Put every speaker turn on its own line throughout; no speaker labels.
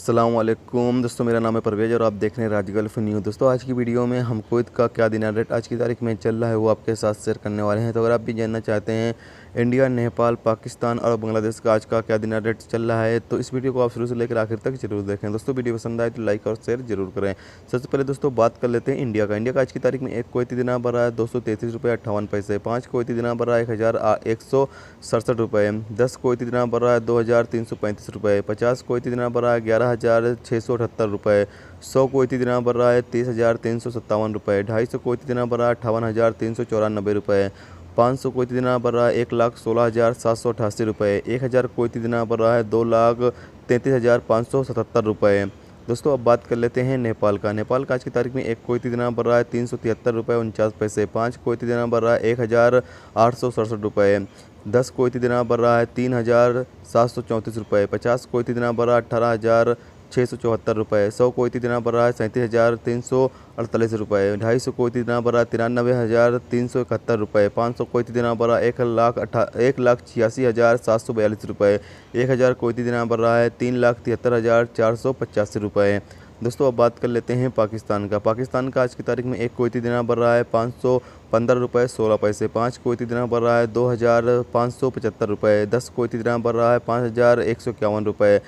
अस्सलाम वालेकुम दोस्तों, मेरा नाम है परवेज़ और आप देख रहे हैं राजगल्फ न्यूज़। दोस्तों आज की वीडियो में हम कुवैत का क्या दिनार रेट आज की तारीख में चल रहा है वो आपके साथ शेयर करने वाले हैं। तो अगर आप भी जानना चाहते हैं इंडिया, नेपाल, पाकिस्तान और बांग्लादेश का आज का क्या दिनार रेट चल रहा है तो इस वीडियो को आप शुरू से लेकर आखिर तक जरूर देखें। दोस्तों वीडियो पसंद आए तो लाइक और शेयर जरूर करें। सबसे पहले दोस्तों बात कर लेते हैं इंडिया का। इंडिया का आज की तारीख में एक कुवैती दिनार बढ़ रहा है 233 रुपये 58 पैसे। 5 कुवैती दिनार बढ़ रहा है 1167 रुपये। 10 कुवैती दिनार बढ़ रहा है 2335 रुपये। 50 कुवैती दिनार बढ़ रहा है 11,678 रुपये। 100 कुवैती दिनार बढ़ रहा है 30,357 रुपये। 250 कुवैती दिनार बढ़ रहा है 58,394 रुपये। 500 कुवैती दिनार बढ़ रहा है 1,16,788 रुपये। 1000 कुवैती दिनार बढ़ रहा है 2,33,577 रुपये। दोस्तों अब बात कर लेते हैं नेपाल का। नेपाल का आज की तारीख में एक कुवैती दिनार बढ़ रहा है 373 रुपये 49 पैसे। 5 कुवैती दिनार बढ़ रहा है 1,867 रुपये। 10 कुवैती दिनार बढ़ रहा है 3,734 रुपये। 50 कुवैती दिनार बढ़ रहा है 18,674 रुपये। 100 कुवैती दिनार बढ़ रहा है 37,348 रुपये। 250 कुवैती दिनार बढ़ रहा है 93,371 रुपये। 500 कुवैती दिनार बढ़ रहा है 1,86,742 रुपये। 1000 कुवैती दिनार बढ़ रहा है 3,73,485 रुपये। दोस्तों अब बात कर लेते हैं पाकिस्तान का। पाकिस्तान का आज की तारीख में एक कुवैती दिनार बढ़ रहा है 515 रुपये 16 पैसे। 5 कुवैती दिनार बढ़ रहा है 2,575 रुपये। 10 कुवैती दिनार बढ़ रहा है 5,151 रुपये।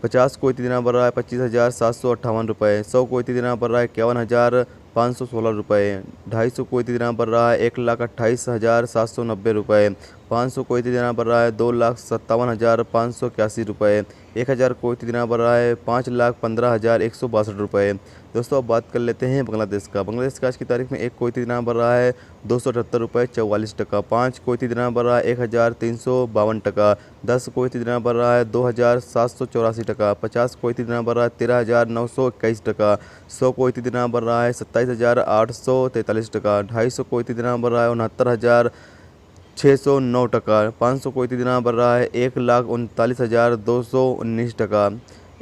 50 कुवैती दिनार बढ़ रहा है 25,758 रुपये। 100 कुवैती दिनार बढ़ रहा है 51,516 रुपये। 250 कुवैती दिनार बढ़ रहा है 1,28,790 रुपये। 500 कुवैती दिनार बढ़ रहा है 2,57,581 रुपये। 1000 कुवैती दिनार बढ़ रहा है 5,15,162 रुपये। दोस्तों अब बात कर लेते हैं बांग्लादेश का। बांग्लादेश का आज की तारीख में एक कुवैती दिनार बढ़ रहा है 278 रुपये 44 टका। 5 कुवैती दिनार बढ़ रहा है 1,352 टका। 10 कुवैती दिनार बढ़ रहा है 2,784 टका। 50 कुवैती दिनार बढ़ रहा है 13,921 टका। 100 कुवैती दिनार बढ़ रहा है 27,843 टका। 250 कुवैती दिनार बढ़ रहा है 69,609 टका। 500 कुवैती दिनार बढ़ रहा है 1,39,219 टका।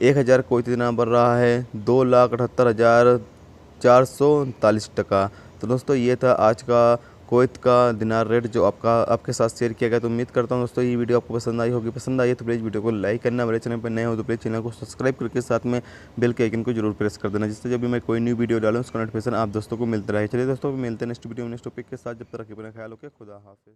1000 कुवैती दिनार बढ़ रहा है 2,78,439 टका। तो दोस्तों ये था आज का कुवैत का दिनार रेट जो आपके साथ शेयर किया गया। तो उम्मीद करता हूँ दोस्तों ये वीडियो आपको पसंद आई होगी। पसंद आई है तो प्लीज़ वीडियो को लाइक करना, मेरे चैनल पर नए हो तो प्लीज़ चैनल को सब्सक्राइब करके साथ में बेल के आइकन को जरूर प्रेस कर देना, जिससे जब भी मैं कोई न्यू वीडियो डालूँ उसका नोटिफिकेशन आप दोस्तों को मिलता रहे। चलिए दोस्तों मिलते हैं नेक्स्ट वीडियो में नेक्स्ट टॉपिक के साथ। जब तक अपना ख्याल रखें, खुदा हाफिज़।